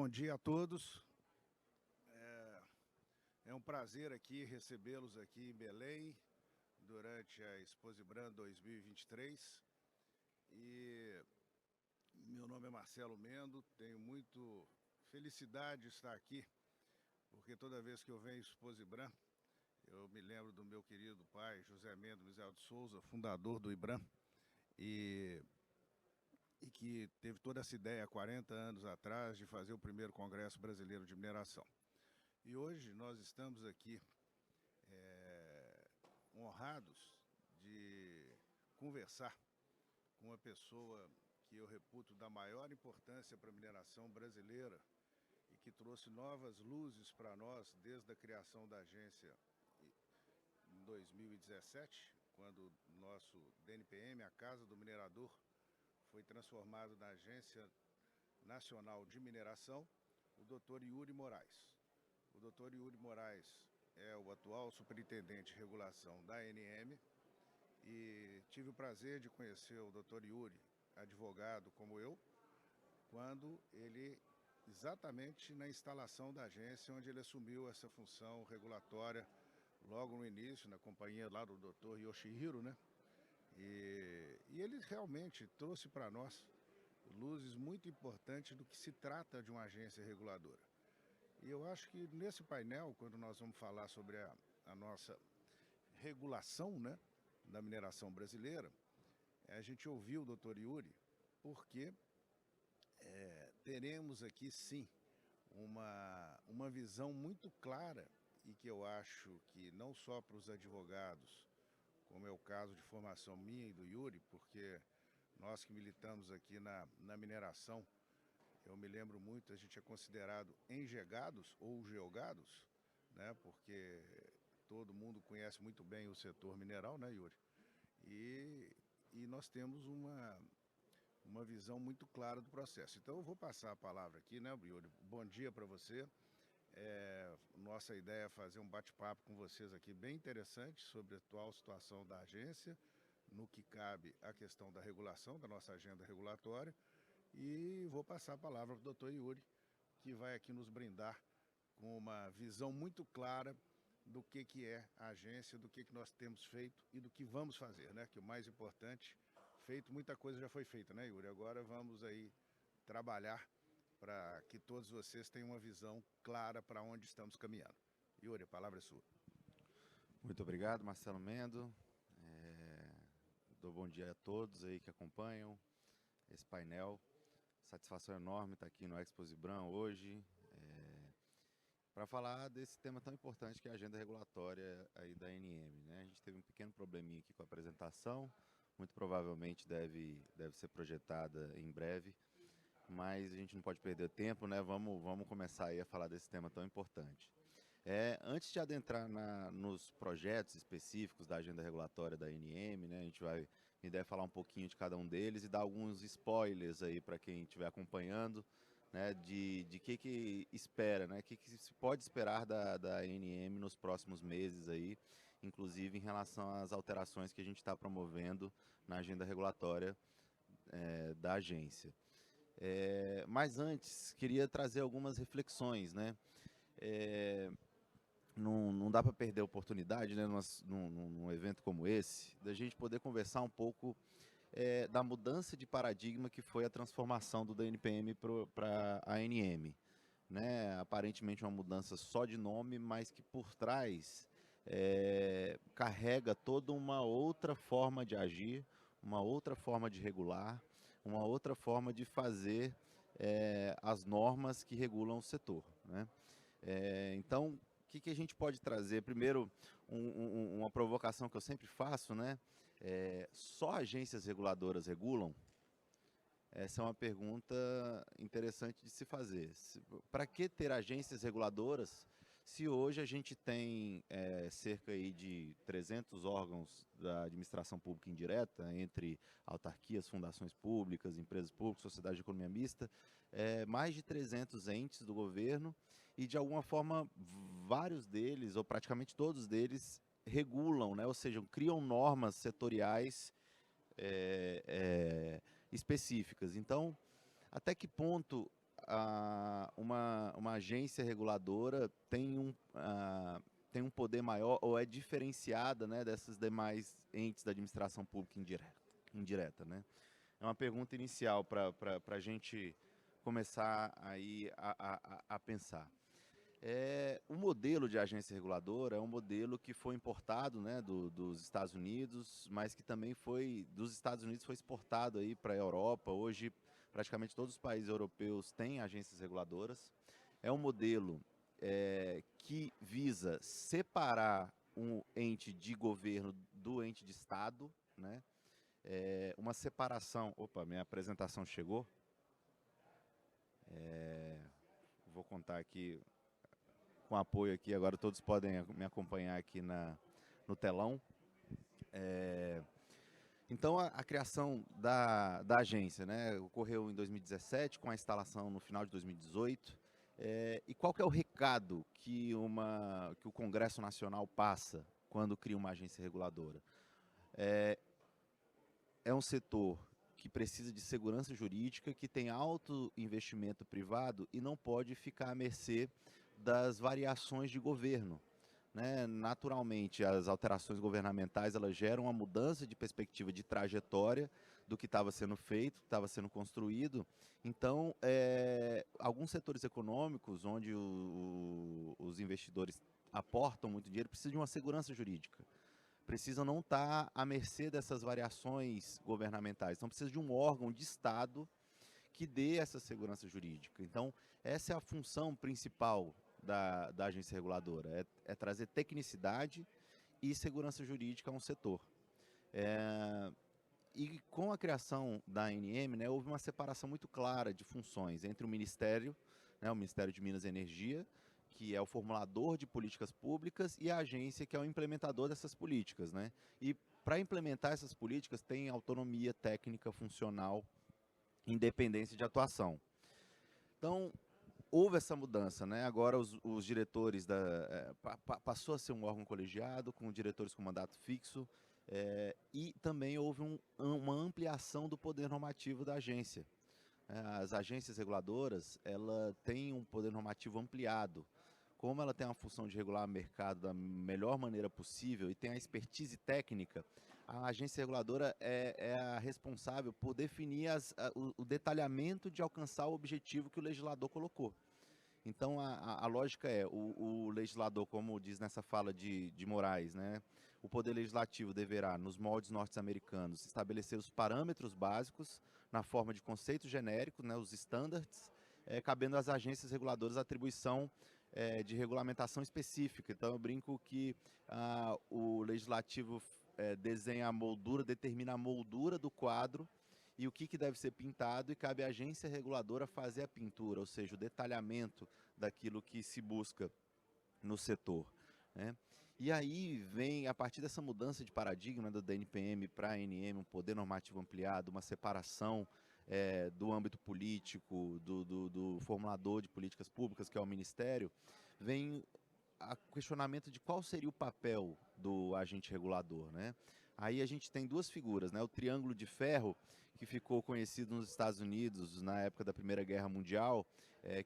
Bom dia a todos. É um prazer aqui recebê-los aqui em Belém durante a Exposibran 2023. E meu nome é Marcelo Mendo, tenho muito felicidade de estar aqui, porque toda vez que eu venho em Exposibran, eu me lembro do meu querido pai, José Mendo Mizel de Souza, fundador do IBRAM, e que teve toda essa ideia há 40 anos atrás de fazer o primeiro Congresso Brasileiro de Mineração. E hoje nós estamos aqui honrados de conversar com uma pessoa que eu reputo da maior importância para a mineração brasileira e que trouxe novas luzes para nós desde a criação da agência em 2017, quando o nosso DNPM, a Casa do Minerador, foi transformado na Agência Nacional de Mineração, o Dr. Yuri Moraes. O Dr. Yuri Moraes é o atual superintendente de regulação da ANM e tive o prazer de conhecer o Dr. Yuri, advogado como eu, quando ele, exatamente na instalação da agência, onde ele assumiu essa função regulatória logo no início, na companhia lá do Dr. Yoshihiro, né? E ele realmente trouxe para nós luzes muito importantes do que se trata de uma agência reguladora. E eu acho que nesse painel, quando nós vamos falar sobre a nossa regulação, né, da mineração brasileira, a gente ouviu o Dr. Yuri, porque teremos aqui sim uma visão muito clara e que eu acho que não só para os advogados, como é o caso de formação minha e do Yuri, porque nós que militamos aqui na mineração, eu me lembro muito, a gente é considerado engegados ou geogados, né, porque todo mundo conhece muito bem o setor mineral, né, Yuri? E nós temos uma visão muito clara do processo. Então eu vou passar a palavra aqui, né, Yuri? Bom dia para você. Nossa ideia é fazer um bate-papo com vocês aqui bem interessante sobre a atual situação da agência, no que cabe à questão da regulação, da nossa agenda regulatória, e vou passar a palavra para o Dr. Yuri, que vai aqui nos brindar com uma visão muito clara do que é a agência, do que nós temos feito e do que vamos fazer, né? Que o mais importante, feito, muita coisa já foi feita, né, Yuri? Agora vamos aí trabalhar para que todos vocês tenham uma visão clara para onde estamos caminhando. Yuri, a palavra é sua. Muito obrigado, Marcelo Mendo. Dou bom dia a todos aí que acompanham esse painel. Satisfação enorme estar aqui no Exposibran hoje para falar desse tema tão importante que é a agenda regulatória aí da ANM, né? A gente teve um pequeno probleminha aqui com a apresentação, muito provavelmente deve ser projetada em breve, mas a gente não pode perder tempo, né? Vamos começar aí a falar desse tema tão importante. Antes de adentrar nos projetos específicos da agenda regulatória da ANM, né, a gente vai, me deve falar um pouquinho de cada um deles e dar alguns spoilers aí para quem estiver acompanhando, né, de que espera, né, que se pode esperar da ANM nos próximos meses aí, inclusive em relação às alterações que a gente está promovendo na agenda regulatória da agência. Mas antes, queria trazer algumas reflexões, né? Não dá para perder a oportunidade, né, num evento como esse, da gente poder conversar um pouco da mudança de paradigma que foi a transformação do DNPM para a ANM. Né? Aparentemente uma mudança só de nome, mas que por trás carrega toda uma outra forma de agir, uma outra forma de regular, uma outra forma de fazer as normas que regulam o setor. Né? Então, o que a gente pode trazer? Primeiro, uma provocação que eu sempre faço, né? Só agências reguladoras regulam? Essa é uma pergunta interessante de se fazer. Para que ter agências reguladoras se hoje a gente tem cerca aí de 300 órgãos da administração pública indireta, entre autarquias, fundações públicas, empresas públicas, sociedade de economia mista, mais de 300 entes do governo e, de alguma forma, vários deles, ou praticamente todos deles, regulam, né? Ou seja, criam normas setoriais específicas. Então, até que ponto uma agência reguladora tem um poder maior ou é diferenciada, né, dessas demais entes da administração pública indireta, né? É uma pergunta inicial para a gente começar aí a pensar. O modelo de agência reguladora é um modelo que foi importado, né, dos Estados Unidos, mas que também dos Estados Unidos foi exportado aí para a Europa. Hoje, praticamente todos os países europeus têm agências reguladoras. É um modelo que visa separar um ente de governo do ente de Estado, né? Uma separação... Opa, minha apresentação chegou. Vou contar aqui com apoio aqui, agora todos podem me acompanhar aqui no telão. Então, a criação da agência, né, ocorreu em 2017, com a instalação no final de 2018. E qual que é o recado que o Congresso Nacional passa quando cria uma agência reguladora? É um setor que precisa de segurança jurídica, que tem alto investimento privado e não pode ficar à mercê das variações de governo, né? Naturalmente, as alterações governamentais elas geram uma mudança de perspectiva de trajetória do que estava sendo feito, que estava sendo construído. Então, alguns setores econômicos, onde os investidores aportam muito dinheiro, precisam de uma segurança jurídica. Precisam não estar à mercê dessas variações governamentais. Então, precisa de um órgão de Estado que dê essa segurança jurídica. Então, essa é a função principal da agência reguladora, é trazer tecnicidade e segurança jurídica a um setor. E com a criação da ANM, né, houve uma separação muito clara de funções entre o Ministério, né, o Ministério de Minas e Energia, que é o formulador de políticas públicas, e a agência, que é o implementador dessas políticas, né? E para implementar essas políticas tem autonomia técnica, funcional, independência de atuação. Então, houve essa mudança, né? Agora os diretores passou a ser um órgão colegiado, com diretores com mandato fixo, e também houve uma ampliação do poder normativo da agência. As agências reguladoras, ela tem um poder normativo ampliado. Como ela tem a função de regular o mercado da melhor maneira possível e tem a expertise técnica, a agência reguladora é a responsável por definir o detalhamento de alcançar o objetivo que o legislador colocou. Então, a lógica o legislador, como diz nessa fala de Moraes, né, o Poder Legislativo deverá, nos moldes norte-americanos, estabelecer os parâmetros básicos na forma de conceitos genéricos, né, os standards, cabendo às agências reguladoras a atribuição de regulamentação específica. Então, eu brinco que o Legislativo desenha a moldura, determina a moldura do quadro e o que deve ser pintado, e cabe à agência reguladora fazer a pintura, ou seja, o detalhamento daquilo que se busca no setor, né? E aí vem, a partir dessa mudança de paradigma da NPM para a ANM, um poder normativo ampliado, uma separação do âmbito político, do formulador de políticas públicas, que é o Ministério, vem o questionamento de qual seria o papel do agente regulador, né? Aí a gente tem duas figuras, né? O Triângulo de Ferro, que ficou conhecido nos Estados Unidos na época da Primeira Guerra Mundial,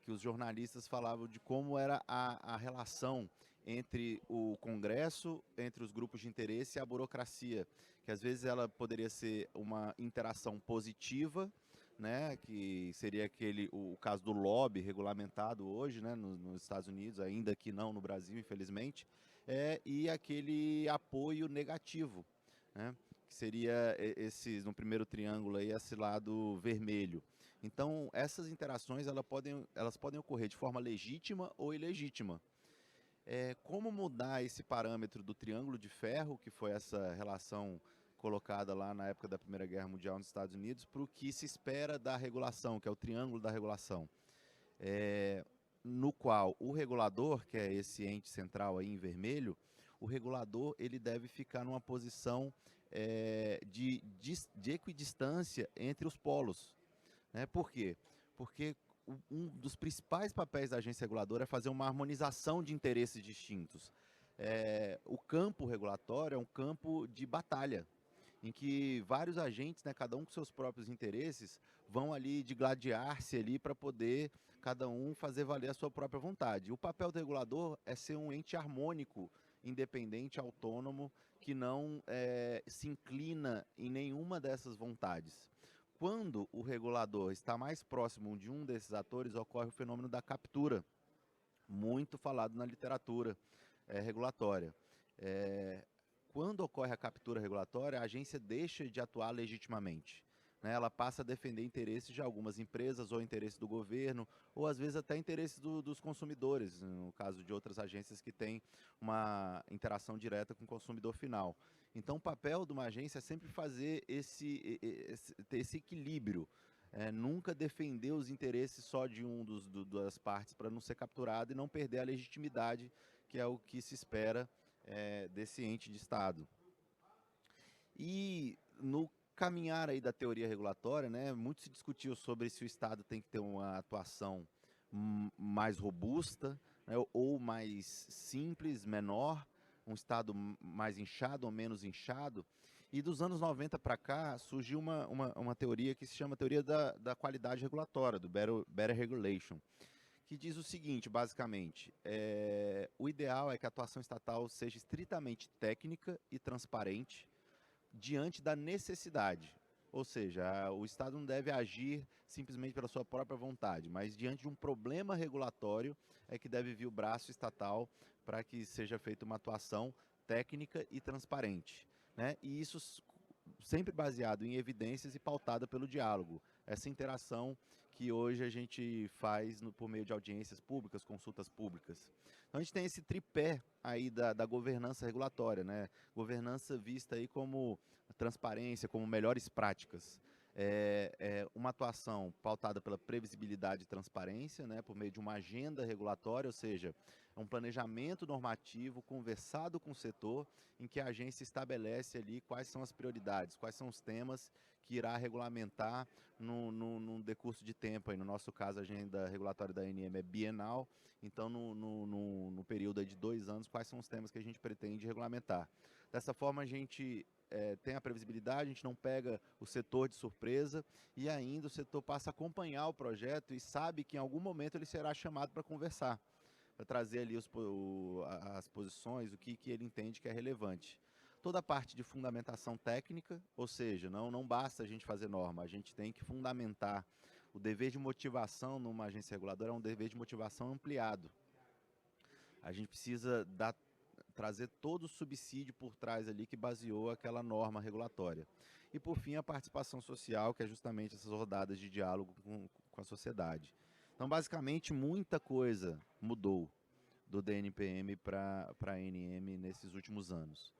que os jornalistas falavam de como era a relação entre o Congresso, entre os grupos de interesse e a burocracia, que às vezes ela poderia ser uma interação positiva, né, que seria o caso do lobby regulamentado hoje, né, nos Estados Unidos, ainda que não no Brasil, infelizmente, e aquele apoio negativo, né, que seria no primeiro triângulo aí, esse lado vermelho. Então, essas interações elas podem ocorrer de forma legítima ou ilegítima. Como mudar esse parâmetro do Triângulo de Ferro, que foi essa relação colocada lá na época da Primeira Guerra Mundial nos Estados Unidos, para o que se espera da regulação, que é o Triângulo da Regulação, no qual o regulador, que é esse ente central aí em vermelho, o regulador ele deve ficar numa posição de equidistância entre os polos, né? Por quê? Porque um dos principais papéis da agência reguladora é fazer uma harmonização de interesses distintos. O campo regulatório é um campo de batalha, em que vários agentes, né, cada um com seus próprios interesses, vão ali digladiar-se ali para poder cada um fazer valer a sua própria vontade. O papel do regulador é ser um ente harmônico, independente, autônomo, que não se inclina em nenhuma dessas vontades. Quando o regulador está mais próximo de um desses atores, ocorre o fenômeno da captura, muito falado na literatura regulatória. Quando ocorre a captura regulatória, a agência deixa de atuar legitimamente. Né? Ela passa a defender interesses de algumas empresas, ou interesses do governo, ou às vezes até interesses dos consumidores, no caso de outras agências que têm uma interação direta com o consumidor final. Então, o papel de uma agência é sempre fazer esse equilíbrio, nunca defender os interesses só de das partes para não ser capturado e não perder a legitimidade, que é o que se espera desse ente de Estado. E no caminhar aí da teoria regulatória, né, muito se discutiu sobre se o Estado tem que ter uma atuação mais robusta, né, ou mais simples, menor, um Estado mais inchado ou menos inchado. E dos anos 90 para cá surgiu uma teoria que se chama teoria da qualidade regulatória, do Better Regulation, que diz o seguinte, basicamente: o ideal é que a atuação estatal seja estritamente técnica e transparente diante da necessidade. Ou seja, o Estado não deve agir simplesmente pela sua própria vontade, mas diante de um problema regulatório é que deve vir o braço estatal para que seja feita uma atuação técnica e transparente. Né? E isso sempre baseado em evidências e pautada pelo diálogo. Essa interação que hoje a gente faz por meio de audiências públicas, consultas públicas. Então a gente tem esse tripé aí da governança regulatória, né? Governança vista aí como transparência, como melhores práticas. Uma atuação pautada pela previsibilidade e transparência, né, por meio de uma agenda regulatória, ou seja, um planejamento normativo conversado com o setor, em que a agência estabelece ali quais são as prioridades, quais são os temas que irá regulamentar num decurso de tempo. Aí, no nosso caso, a agenda regulatória da ANM é bienal, então no período aí de 2 anos, quais são os temas que a gente pretende regulamentar. Dessa forma, a gente tem a previsibilidade, a gente não pega o setor de surpresa e ainda o setor passa a acompanhar o projeto e sabe que em algum momento ele será chamado para conversar, para trazer ali as posições, o que ele entende que é relevante. Toda a parte de fundamentação técnica, ou seja, não basta a gente fazer norma, a gente tem que fundamentar. O dever de motivação numa agência reguladora é um dever de motivação ampliado. A gente precisa trazer todo o subsídio por trás ali que baseou aquela norma regulatória. E, por fim, a participação social, que é justamente essas rodadas de diálogo com a sociedade. Então, basicamente, muita coisa mudou do DNPM para a ANM nesses últimos anos.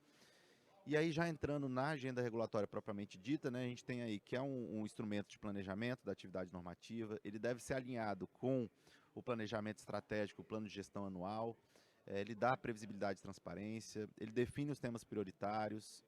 E aí, já entrando na agenda regulatória propriamente dita, né, a gente tem aí que é um instrumento de planejamento da atividade normativa, ele deve ser alinhado com o planejamento estratégico, o plano de gestão anual, ele dá previsibilidade e transparência, ele define os temas prioritários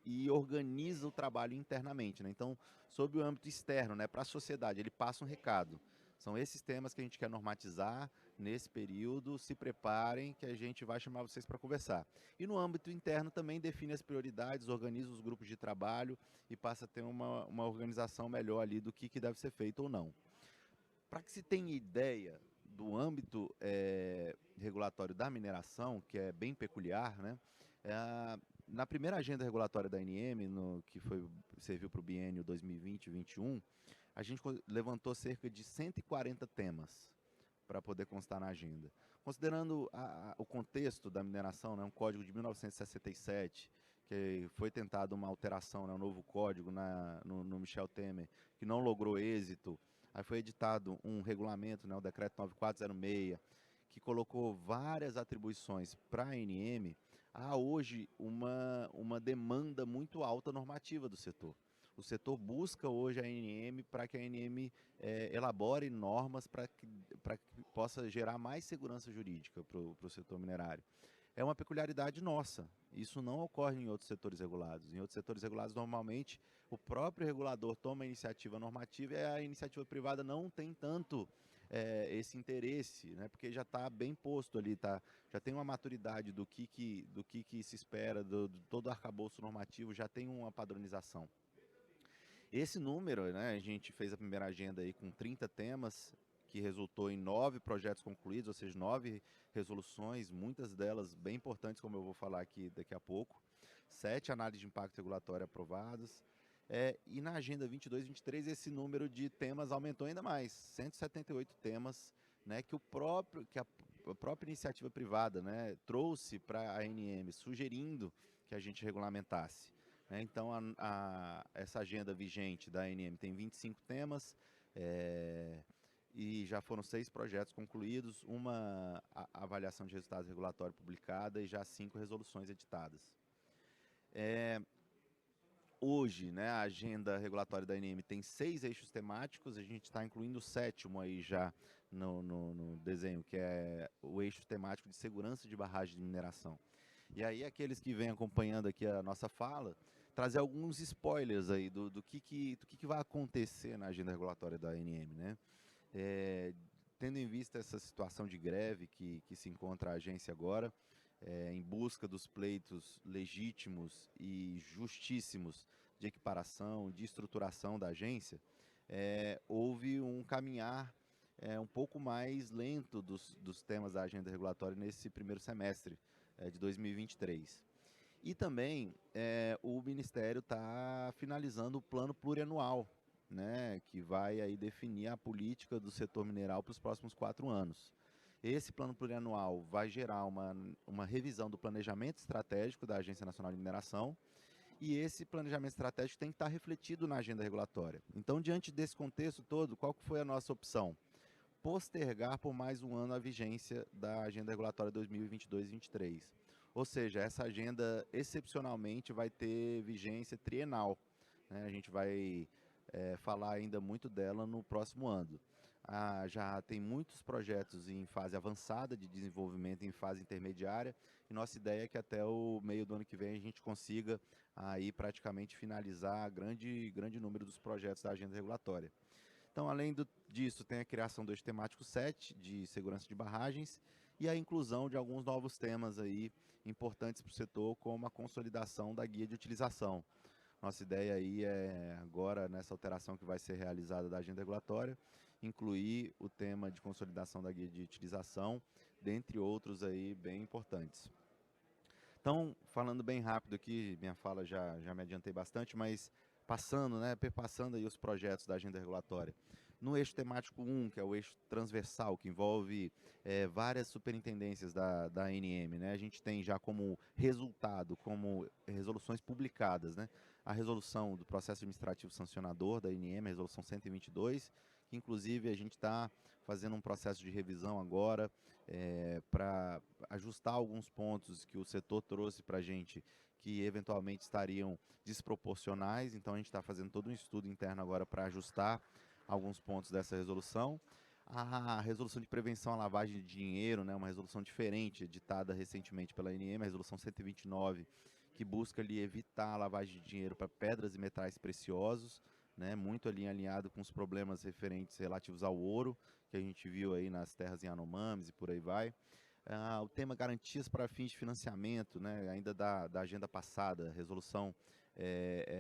e organiza o trabalho internamente. Né? Então, sob o âmbito externo, né, para a sociedade, ele passa um recado. São esses temas que a gente quer normatizar nesse período, se preparem que a gente vai chamar vocês para conversar. E no âmbito interno também define as prioridades, organiza os grupos de trabalho e passa a ter uma organização melhor ali do que deve ser feito ou não. Para que se tenha ideia do âmbito regulatório da mineração, que é bem peculiar, né? Na primeira agenda regulatória da ANM, que serviu para o biênio 2020-2021, a gente levantou cerca de 140 temas para poder constar na agenda. Considerando o contexto da mineração, né, um código de 1967, que foi tentada uma alteração, né, um novo código no Michel Temer, que não logrou êxito. Aí foi editado um regulamento, né, o decreto 9406, que colocou várias atribuições para a ANM. Há hoje uma demanda muito alta normativa do setor. O setor busca hoje a ANM para que a ANM elabore normas para que possa gerar mais segurança jurídica para o setor minerário. É uma peculiaridade nossa. Isso não ocorre em outros setores regulados. Em outros setores regulados, normalmente, o próprio regulador toma a iniciativa normativa e a iniciativa privada não tem tanto esse interesse, né, porque já está bem posto ali, já tem uma maturidade do que se espera, de todo o arcabouço normativo, já tem uma padronização. Esse número, né, a gente fez a primeira agenda aí com 30 temas, que resultou em 9 projetos concluídos, ou seja, 9 resoluções, muitas delas bem importantes, como eu vou falar aqui daqui a pouco. 7 análises de impacto regulatório aprovadas. E na agenda 22 e 23 esse número de temas aumentou ainda mais, 178 temas, né, que a própria iniciativa privada, né, trouxe para a ANM, sugerindo que a gente regulamentasse. Né? Então, essa agenda vigente da ANM tem 25 temas, e já foram 6 projetos concluídos, uma avaliação de resultados regulatórios publicada e já 5 resoluções editadas. Hoje, né, a agenda regulatória da ANM tem 6 eixos temáticos, a gente está incluindo o 7º aí já no desenho, que é o eixo temático de segurança de barragem de mineração. E aí, aqueles que vêm acompanhando aqui a nossa fala, trazer alguns spoilers aí do que vai acontecer na agenda regulatória da ANM, né? Tendo em vista essa situação de greve que se encontra a agência agora, em busca dos pleitos legítimos e justíssimos de equiparação, de estruturação da agência, houve um caminhar um pouco mais lento dos temas da agenda regulatória nesse primeiro semestre de 2023. E também o Ministério está finalizando o plano plurianual, né, que vai aí definir a política do setor mineral para os próximos 4 anos. Esse plano plurianual vai gerar uma revisão do planejamento estratégico da Agência Nacional de Mineração, e esse planejamento estratégico tem que estar refletido na agenda regulatória. Então, diante desse contexto todo, qual que foi a nossa opção? Postergar por mais um ano a vigência da agenda regulatória 2022 e 2023. Ou seja, essa agenda excepcionalmente vai ter vigência trienal, né? A gente vai falar ainda muito dela no próximo ano. Já tem muitos projetos em fase avançada de desenvolvimento, em fase intermediária, e nossa ideia é que até o meio do ano que vem a gente consiga aí praticamente finalizar grande número dos projetos da agenda regulatória. Então, além disso, tem a criação do eixo temático 7, de segurança de barragens, e a inclusão de alguns novos temas aí importantes para o setor, como a consolidação da guia de utilização. Nossa ideia aí é, agora, nessa alteração que vai ser realizada da agenda regulatória, incluir o tema de consolidação da guia de utilização, dentre outros aí bem importantes. Então, falando bem rápido aqui, minha fala já me adiantei bastante, mas perpassando aí os projetos da agenda regulatória. No eixo temático 1, que é o eixo transversal, que envolve várias superintendências da ANM, né? A gente tem já como resultado, como resoluções publicadas, né? A resolução do processo administrativo sancionador da ANM, a resolução 122, que inclusive a gente está fazendo um processo de revisão agora para ajustar alguns pontos que o setor trouxe para a gente, que eventualmente estariam desproporcionais. Então a gente está fazendo todo um estudo interno agora para ajustar alguns pontos dessa resolução. A resolução de prevenção à lavagem de dinheiro, né, uma resolução diferente, editada recentemente pela ANM, a resolução 129, que busca ali evitar a lavagem de dinheiro para pedras e metais preciosos, né, muito ali alinhado com os problemas relativos ao ouro, que a gente viu aí nas terras Yanomamis e por aí vai. O tema garantias para fins de financiamento, né, ainda da agenda passada, resolução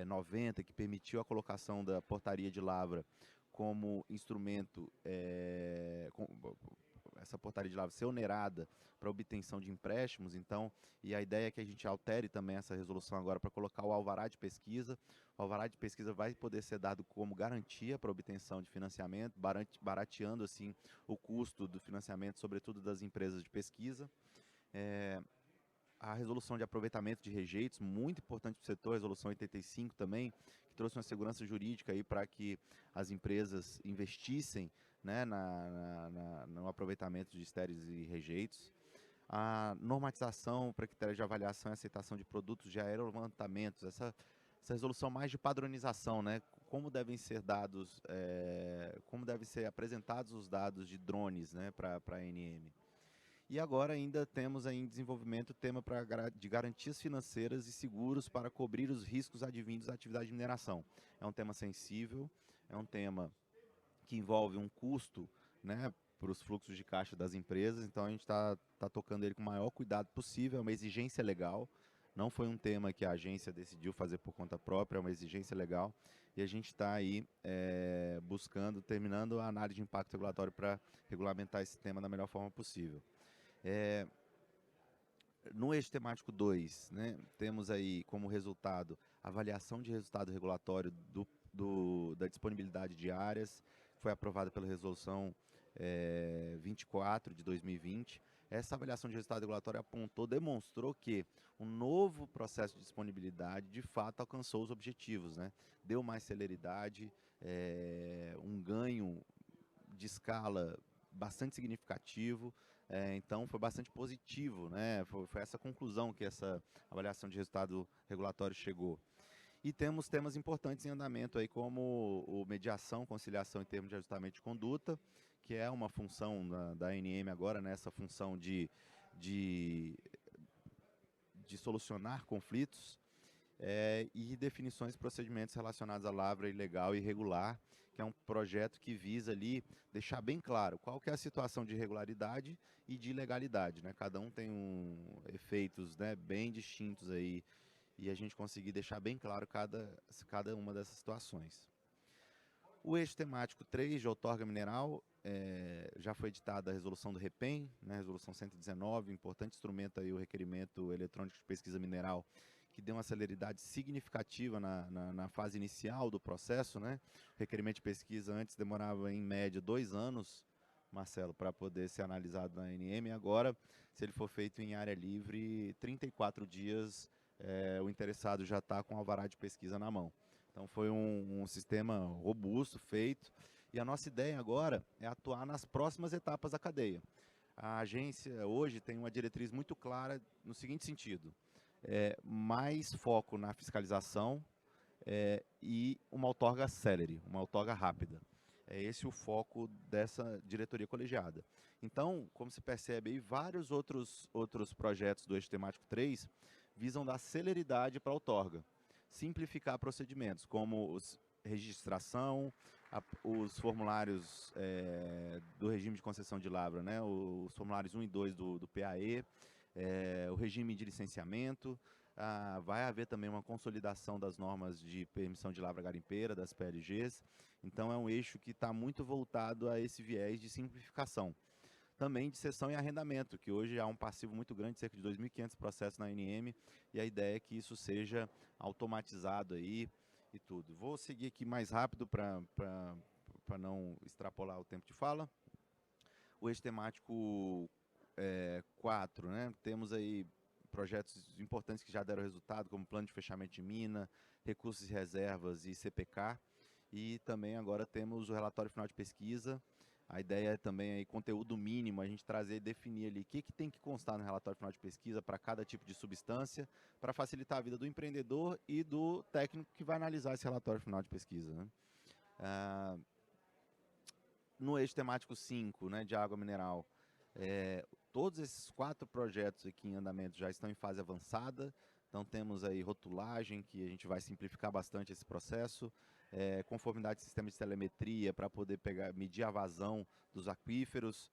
90, que permitiu a colocação da portaria de lavra como instrumento, essa portaria de lavra ser onerada para obtenção de empréstimos. Então, e a ideia é que a gente altere também essa resolução agora para colocar o alvará de pesquisa. O alvará de pesquisa vai poder ser dado como garantia para obtenção de financiamento, barateando assim o custo do financiamento, sobretudo das empresas de pesquisa. A resolução de aproveitamento de rejeitos, muito importante para o setor, a resolução 85 também, que trouxe uma segurança jurídica aí para que as empresas investissem, né, no aproveitamento de estéreis e rejeitos. A normatização para critérios de avaliação e aceitação de produtos de aerolevantamentos, essa resolução mais de padronização, né, como devem ser dados, como devem ser apresentados os dados de drones, né, para a ANM. E agora ainda temos aí em desenvolvimento o tema de garantias financeiras e seguros para cobrir os riscos advindos da atividade de mineração. É um tema sensível, é um tema que envolve um custo, né, para os fluxos de caixa das empresas, então a gente está tocando ele com o maior cuidado possível, é uma exigência legal, Não foi um tema que a agência decidiu fazer por conta própria, é uma exigência legal, e a gente está aí terminando a análise de impacto regulatório para regulamentar esse tema da melhor forma possível. No eixo temático 2, né, temos aí como resultado a avaliação de resultado regulatório da disponibilidade de áreas, que foi aprovada pela resolução 24 de 2020. Essa avaliação de resultado regulatório demonstrou que um novo processo de disponibilidade de fato alcançou os objetivos, né? Deu mais celeridade, um ganho de escala bastante significativo, então foi bastante positivo, né? Foi essa conclusão que essa avaliação de resultado regulatório chegou. E temos temas importantes em andamento aí, como mediação, conciliação em termos de ajustamento de conduta, que é uma função da ANM agora, né? Essa função de solucionar conflitos, e definições de procedimentos relacionados à lavra ilegal e irregular, que é um projeto que visa ali deixar bem claro qual que é a situação de irregularidade e de ilegalidade, né? Cada um tem efeitos, né, bem distintos aí, e a gente conseguir deixar bem claro cada uma dessas situações. O eixo temático 3 de outorga mineral, já foi editada a resolução do REPEM, né, resolução 119, importante instrumento aí, o requerimento eletrônico de pesquisa mineral, que deu uma celeridade significativa na fase inicial do processo, né? O requerimento de pesquisa antes demorava em média 2 anos, Marcelo, para poder ser analisado na ANM. Agora, se ele for feito em área livre, 34 dias o interessado já está com o alvará de pesquisa na mão. Então foi um sistema robusto, feito, e a nossa ideia agora é atuar nas próximas etapas da cadeia. A agência hoje tem uma diretriz muito clara no seguinte sentido: mais foco na fiscalização e uma outorga célere, uma outorga rápida. É esse o foco dessa diretoria colegiada. Então, como se percebe aí, vários outros projetos do eixo temático 3 visam dar celeridade para a outorga, simplificar procedimentos, como registração, os formulários do regime de concessão de lavra, né, os formulários 1 e 2 do PAE, o regime de licenciamento. Vai haver também uma consolidação das normas de permissão de lavra garimpeira, das PLGs. Então é um eixo que está muito voltado a esse viés de simplificação. Também de cessão e arrendamento, que hoje há um passivo muito grande, cerca de 2.500 processos na ANM, e a ideia é que isso seja automatizado aí e tudo. Vou seguir aqui mais rápido para não extrapolar o tempo de fala. O eixo temático 4, né? Temos aí projetos importantes que já deram resultado, como plano de fechamento de mina, recursos e reservas e CPK. E também agora temos o relatório final de pesquisa. A ideia é também aí conteúdo mínimo, a gente trazer e definir ali o que tem que constar no relatório final de pesquisa para cada tipo de substância, para facilitar a vida do empreendedor e do técnico que vai analisar esse relatório final de pesquisa, né? No eixo temático 5, né, de água mineral, todos esses 4 projetos aqui em andamento já estão em fase avançada. Então temos aí rotulagem, que a gente vai simplificar bastante esse processo, conformidade de sistema de telemetria para poder medir a vazão dos aquíferos,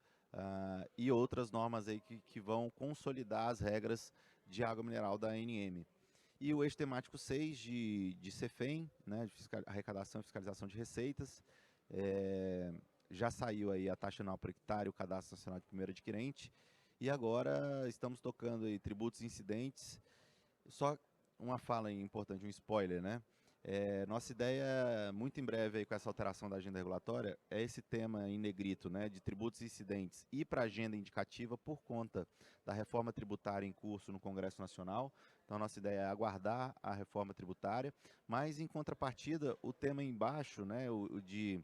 e outras normas aí que vão consolidar as regras de água mineral da ANM. E o eixo temático 6 de CEFEM, né, de arrecadação e fiscalização de receitas, já saiu aí a taxa anual por hectare, o cadastro nacional de primeiro adquirente, e agora estamos tocando aí tributos e incidentes. Só uma fala importante, um spoiler, né? Nossa ideia, muito em breve, aí, com essa alteração da agenda regulatória, é esse tema em negrito, né, de tributos e incidentes, ir para a agenda indicativa por conta da reforma tributária em curso no Congresso Nacional. Então, a nossa ideia é aguardar a reforma tributária, mas, em contrapartida, o tema embaixo, né, o de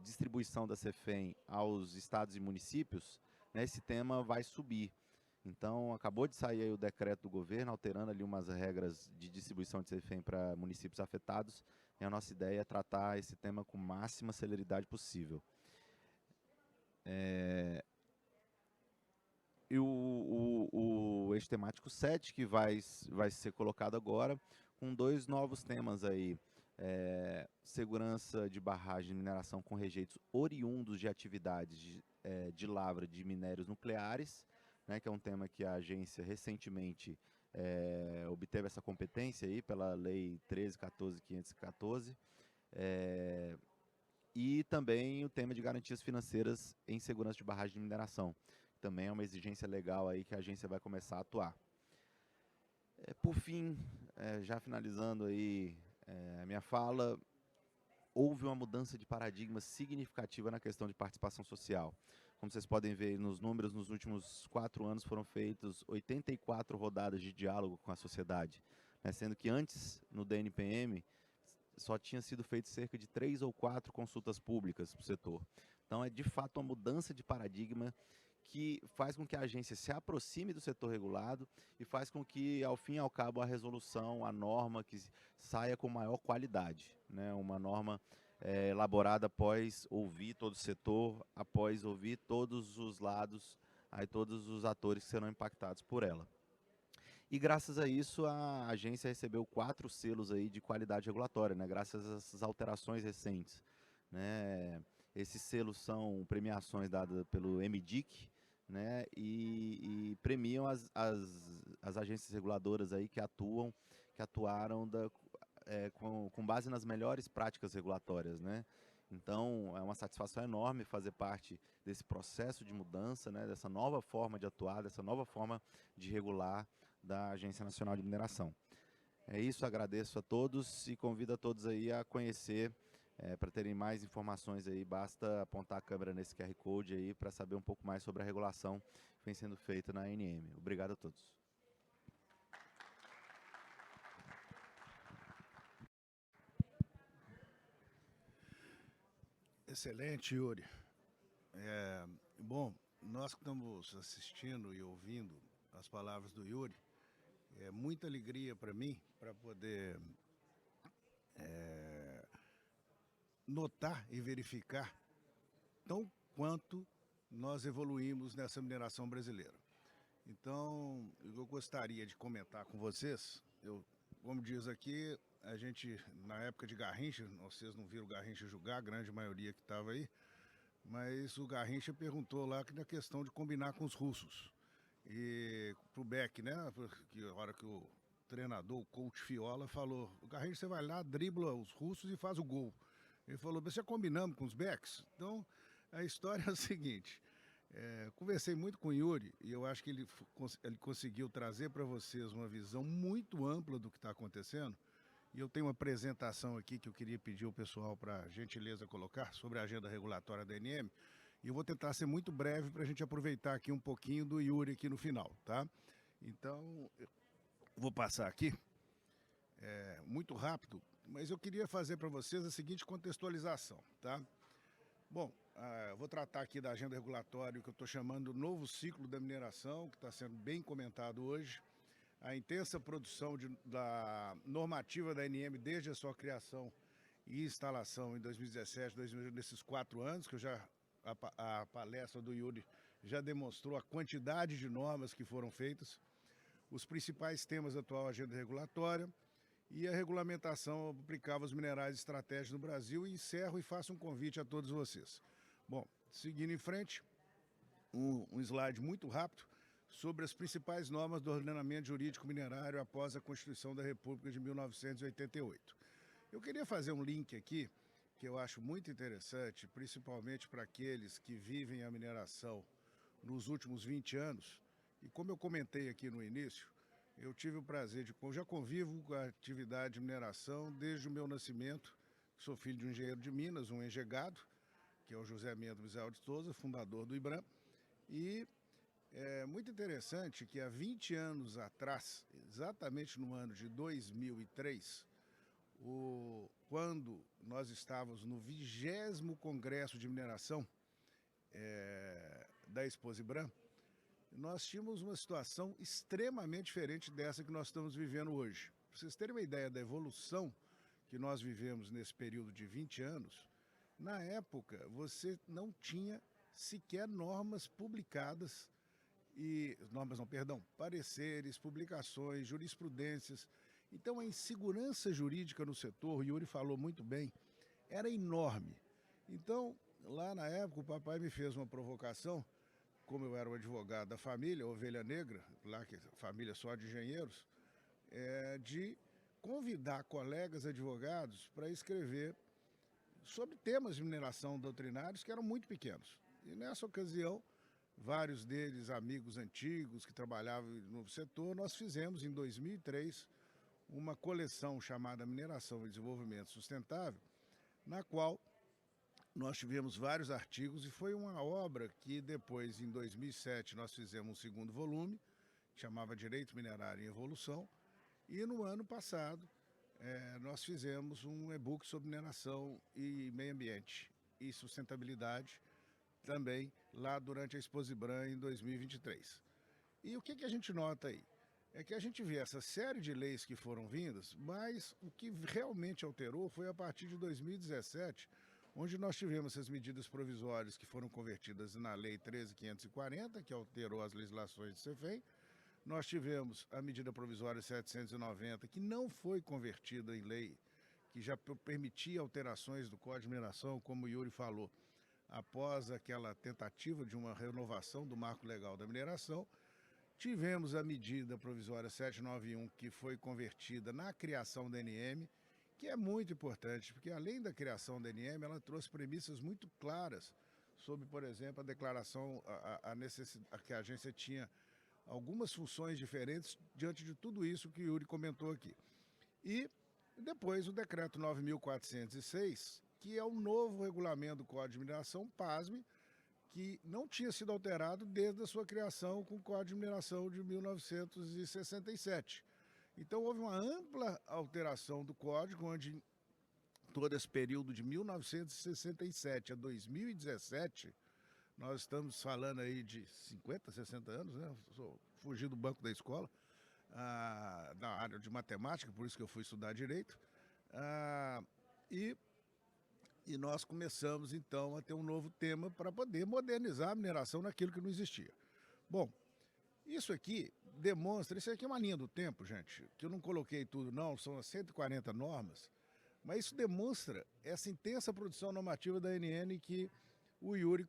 distribuição da CEFEM aos estados e municípios, né, esse tema vai subir. Então, acabou de sair aí o decreto do governo, alterando ali umas regras de distribuição de CEFEM para municípios afetados, e a nossa ideia é tratar esse tema com máxima celeridade possível. E o eixo temático 7, que vai ser colocado agora, com 2 novos temas aí. Segurança de barragem de mineração com rejeitos oriundos de atividades de lavra de minérios nucleares, né, que é um tema que a agência recentemente obteve essa competência aí pela Lei 13.14.514, e também o tema de garantias financeiras em segurança de barragem de mineração. Também é uma exigência legal aí que a agência vai começar a atuar. Por fim, já finalizando aí a minha fala, houve uma mudança de paradigma significativa na questão de participação social. Como vocês podem ver nos números, nos últimos 4 anos foram feitas 84 rodadas de diálogo com a sociedade, né, sendo que antes, no DNPM, só tinha sido feito cerca de 3 ou 4 consultas públicas para o setor. Então, é de fato uma mudança de paradigma que faz com que a agência se aproxime do setor regulado e faz com que, ao fim e ao cabo, a resolução, a norma, que saia com maior qualidade, né? Uma norma elaborada após ouvir todo o setor, após ouvir todos os lados, aí todos os atores que serão impactados por ela. E graças a isso, a agência recebeu 4 selos aí de qualidade regulatória, né? Graças a essas alterações recentes, né? Esses selos são premiações dadas pelo MDIC, né, e premiam as agências reguladoras aí que atuaram com base nas melhores práticas regulatórias, né. Então, é uma satisfação enorme fazer parte desse processo de mudança, né, dessa nova forma de atuar, dessa nova forma de regular da Agência Nacional de Mineração. É isso, agradeço a todos e convido a todos aí a conhecer. Para terem mais informações aí, basta apontar a câmera nesse QR Code aí para saber um pouco mais sobre a regulação que vem sendo feita na ANM. Obrigado a todos. Excelente, Yuri. Bom, nós que estamos assistindo e ouvindo as palavras do Yuri, é muita alegria para mim, para poder notar e verificar tão quanto nós evoluímos nessa mineração brasileira. Então, eu gostaria de comentar com vocês, como diz aqui, a gente, na época de Garrincha, vocês não viram o Garrincha julgar, a grande maioria que estava aí, mas o Garrincha perguntou lá que na questão de combinar com os russos. E pro Beck, né, que a hora que o treinador, o coach Fiola, falou, o Garrincha, você vai lá, dribla os russos e faz o gol. Ele falou, você combinamos com os Becks? Então, a história é a seguinte, conversei muito com o Yuri e eu acho que ele conseguiu trazer para vocês uma visão muito ampla do que está acontecendo. E eu tenho uma apresentação aqui que eu queria pedir ao pessoal para gentileza colocar sobre a agenda regulatória da ANM. E eu vou tentar ser muito breve para a gente aproveitar aqui um pouquinho do Yuri aqui no final, tá? Então, eu vou passar aqui, muito rápido, mas eu queria fazer para vocês a seguinte contextualização, tá? Bom, vou tratar aqui da agenda regulatória, que eu estou chamando do novo ciclo da mineração, que está sendo bem comentado hoje. A intensa produção da normativa da ANM desde a sua criação e instalação em 2017, nesses 4 anos, que a palestra do Yuri já demonstrou a quantidade de normas que foram feitas, os principais temas da atual agenda regulatória, e a regulamentação aplicável aos minerais estratégicos no Brasil. E encerro e faço um convite a todos vocês. Bom, seguindo em frente, um slide muito rápido sobre as principais normas do ordenamento jurídico minerário após a Constituição da República de 1988. Eu queria fazer um link aqui, que eu acho muito interessante, principalmente para aqueles que vivem a mineração nos últimos 20 anos. E como eu comentei aqui no início, eu tive o prazer eu já convivo com a atividade de mineração desde o meu nascimento. Sou filho de um engenheiro de Minas, um engenhado, que é o José Mendes Misael de Souza, fundador do IBRAM. E é muito interessante que há 20 anos atrás, exatamente no ano de 2003, quando nós estávamos no 20º Congresso de Mineração da Expos IBRAM, nós tínhamos uma situação extremamente diferente dessa que nós estamos vivendo hoje. Para vocês terem uma ideia da evolução que nós vivemos nesse período de 20 anos, na época você não tinha sequer normas publicadas, pareceres, publicações, jurisprudências. Então a insegurança jurídica no setor, o Yuri falou muito bem, era enorme. Então, lá na época, o papai me fez uma provocação como eu era um advogado da família, Ovelha Negra, lá que é família só de engenheiros, de convidar colegas advogados para escrever sobre temas de mineração doutrinários que eram muito pequenos. E nessa ocasião, vários deles amigos antigos que trabalhavam no setor, nós fizemos em 2003 uma coleção chamada Mineração e Desenvolvimento Sustentável, na qual nós tivemos vários artigos e foi uma obra que depois, em 2007, nós fizemos um segundo volume, que chamava Direito Minerário em Evolução, e no ano passado nós fizemos um e-book sobre mineração e meio ambiente e sustentabilidade, também lá durante a Exposibran em 2023. E o que a gente nota aí? É que a gente vê essa série de leis que foram vindas, mas o que realmente alterou foi a partir de 2017, onde nós tivemos essas medidas provisórias que foram convertidas na Lei 13.540, que alterou as legislações do CEFEM. Nós tivemos a medida provisória 790, que não foi convertida em lei, que já permitia alterações do Código de Mineração, como o Yuri falou, após aquela tentativa de uma renovação do marco legal da mineração. Tivemos a medida provisória 791, que foi convertida na criação da ANM, que é muito importante, porque além da criação da ANM, ela trouxe premissas muito claras sobre, por exemplo, a declaração, que a agência tinha algumas funções diferentes diante de tudo isso que o Yuri comentou aqui. E depois o decreto 9.406, que é o novo regulamento do Código de Mineração, pasme, que não tinha sido alterado desde a sua criação com o Código de Mineração de 1967. Então houve uma ampla alteração do Código, onde todo esse período de 1967 a 2017, nós estamos falando aí de 50, 60 anos, né? Fugi do banco da escola, na área de matemática, por isso que eu fui estudar Direito, e nós começamos, então, a ter um novo tema para poder modernizar a mineração naquilo que não existia. Bom, isso aqui demonstra, isso aqui é uma linha do tempo, gente, que eu não coloquei tudo não, são as 140 normas, mas isso demonstra essa intensa produção normativa da ANN que o Yuri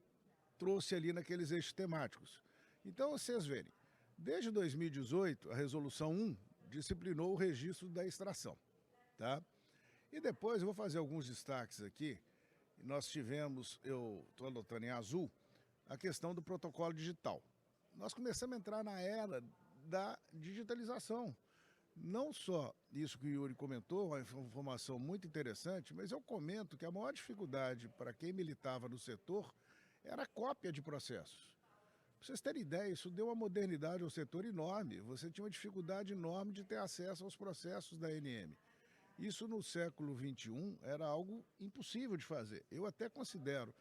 trouxe ali naqueles eixos temáticos. Então, vocês verem, desde 2018, a Resolução 1 disciplinou o registro da extração, tá? E depois eu vou fazer alguns destaques aqui. Nós tivemos, eu estou anotando em azul, a questão do protocolo digital. Nós começamos a entrar na era da digitalização. Não só isso que o Yuri comentou, uma informação muito interessante, mas eu comento que a maior dificuldade para quem militava no setor era a cópia de processos. Para vocês terem ideia, isso deu uma modernidade ao setor enorme. Você tinha uma dificuldade enorme de ter acesso aos processos da ANM. Isso no século XXI era algo impossível de fazer. Eu até considero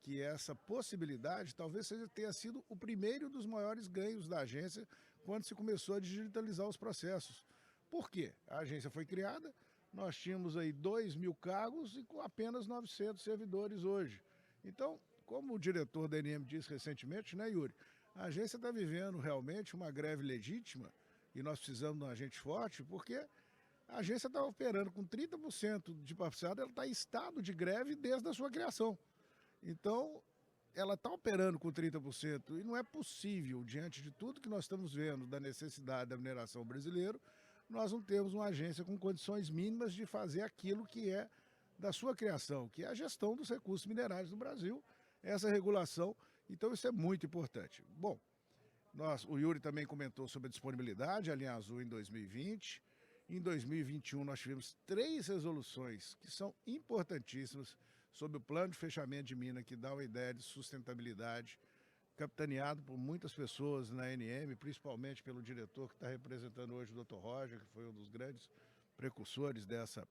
que essa possibilidade talvez tenha sido o primeiro dos maiores ganhos da agência quando se começou a digitalizar os processos. Por quê? A agência foi criada, nós tínhamos aí 2.000 cargos e com apenas 900 servidores hoje. Então, como o diretor da ANM disse recentemente, né, Yuri? A agência está vivendo realmente uma greve legítima e nós precisamos de um agente forte, porque a agência está operando com 30% de participado, ela está em estado de greve desde a sua criação. Então, ela está operando com 30% e não é possível, diante de tudo que nós estamos vendo da necessidade da mineração brasileira, nós não temos uma agência com condições mínimas de fazer aquilo que é da sua criação, que é a gestão dos recursos minerais do Brasil, essa regulação. Então, isso é muito importante. Bom, o Yuri também comentou sobre a disponibilidade, a linha azul em 2020. Em 2021, nós tivemos 3 resoluções que são importantíssimas sobre o plano de fechamento de mina, que dá uma ideia de sustentabilidade, capitaneado por muitas pessoas na ANM, principalmente pelo diretor que está representando hoje o Dr. Roger, que foi um dos grandes precursores dessa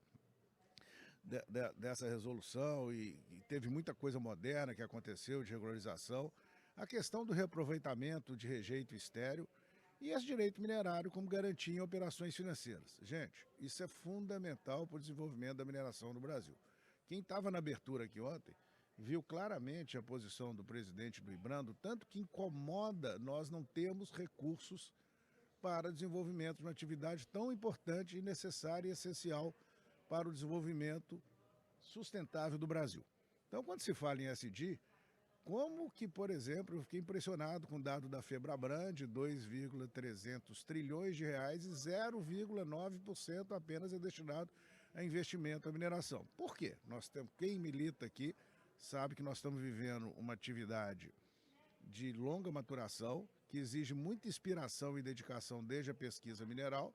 resolução e teve muita coisa moderna que aconteceu de regularização. A questão do reaproveitamento de rejeito estéril, e esse direito minerário como garantia em operações financeiras. Gente, isso é fundamental para o desenvolvimento da mineração no Brasil. Quem estava na abertura aqui ontem viu claramente a posição do presidente do IBRANDO, tanto que incomoda nós não termos recursos para desenvolvimento de uma atividade tão importante e necessária e essencial para o desenvolvimento sustentável do Brasil. Então, quando se fala em ESG, como que, por exemplo, eu fiquei impressionado com o dado da Febraban de 2,300 trilhões de reais e 0,9% apenas é destinado a investimento à mineração. Por quê? Quem milita aqui sabe que nós estamos vivendo uma atividade de longa maturação, que exige muita inspiração e dedicação desde a pesquisa mineral,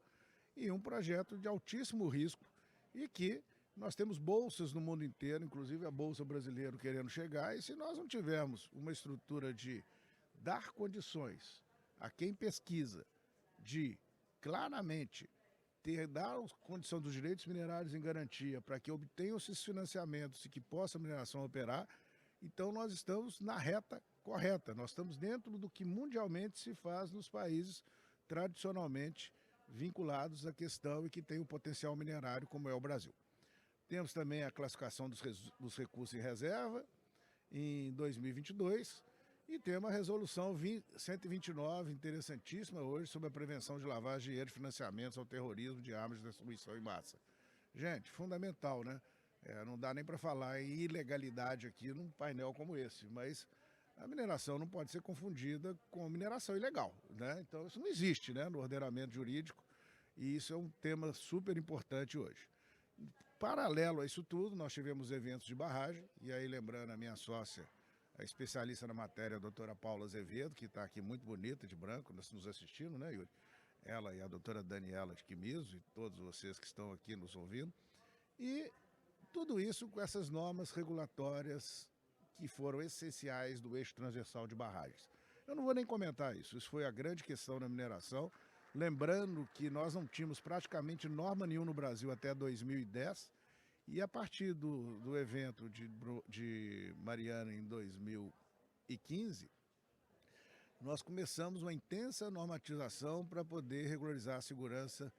e um projeto de altíssimo risco, e que nós temos bolsas no mundo inteiro, inclusive a Bolsa Brasileira querendo chegar, e se nós não tivermos uma estrutura de dar condições a quem pesquisa, de claramente dar a condição dos direitos minerários em garantia para que obtenham esses financiamentos e que possa a mineração operar, então nós estamos na reta correta, nós estamos dentro do que mundialmente se faz nos países tradicionalmente vinculados à questão e que tem um potencial minerário como é o Brasil. Temos também a classificação dos recursos em reserva em 2022 e temos a resolução 129, interessantíssima hoje, sobre a prevenção de lavagem de dinheiro e financiamentos ao terrorismo de armas de destruição em massa. Gente, fundamental, né? Não dá nem para falar em ilegalidade aqui num painel como esse, mas a mineração não pode ser confundida com mineração ilegal, né? Então isso não existe, né, no ordenamento jurídico, e isso é um tema super importante hoje. Paralelo a isso tudo, nós tivemos eventos de barragem, e aí lembrando a minha sócia, a especialista na matéria, a doutora Paula Azevedo, que está aqui muito bonita, de branco, nos assistindo, né, Yuri? Ela e a doutora Daniela de Quimiso, e todos vocês que estão aqui nos ouvindo. E tudo isso com essas normas regulatórias que foram essenciais do eixo transversal de barragens. Eu não vou nem comentar isso, isso foi a grande questão na mineração. Lembrando que nós não tínhamos praticamente norma nenhuma no Brasil até 2010, e a partir do evento de Mariana em 2015, nós começamos uma intensa normatização para poder regularizar a segurança,